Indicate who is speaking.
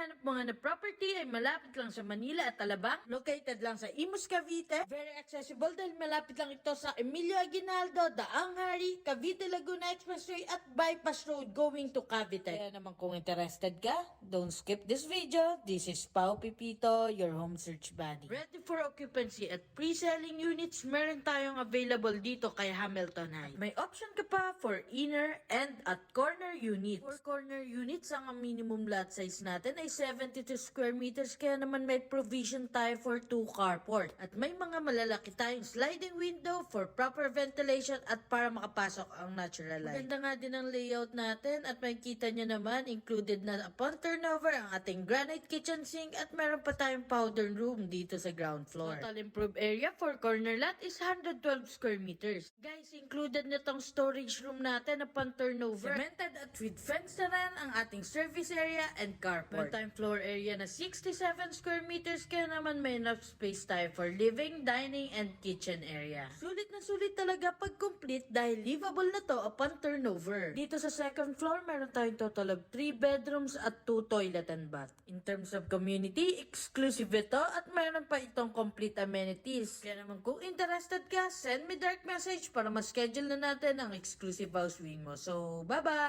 Speaker 1: hinahanap mo nga na property ay malapit lang sa Manila at Alabang, located lang sa Imus, Cavite. Very accessible dahil malapit lang ito sa Emilio Aguinaldo, Daang Hari, Cavite Laguna Expressway at Bypass Road going to Cavite. Kaya naman kung interested ka, don't skip this video. This is Pao Pipito, your home search buddy. Ready for occupancy at pre-selling units, meron tayong available dito kay Hamilton High. May option ka pa for inner and at corner units. For corner units, ang minimum lot size natin ay 72 square meters, kaya naman may provision tayo for 2 carport. At may mga malalaki tayong sliding window for proper ventilation at para makapasok ang natural light. Maganda nga din ang layout natin at makikita nyo naman included na upon turnover ang ating granite kitchen sink at meron pa tayong powder room dito sa ground floor. Total improved area for corner lot is 112 square meters. Guys, included na tong storage room natin upon turnover. Cemented at with fence na rin ang ating service area and carport. Meron tayong floor area na 67 square meters, kaya naman may enough space tayo for living, dining, and kitchen area. Sulit na sulit talaga pag complete dahil livable na to upon turnover. Dito sa second floor, meron tayong total of 3 bedrooms at 2 toilet and bath. In terms of community, exclusive ito at meron pa itong complete amenities. Kaya naman kung interested ka, send me direct message para ma-schedule na natin ang exclusive house viewing mo. So, bye-bye!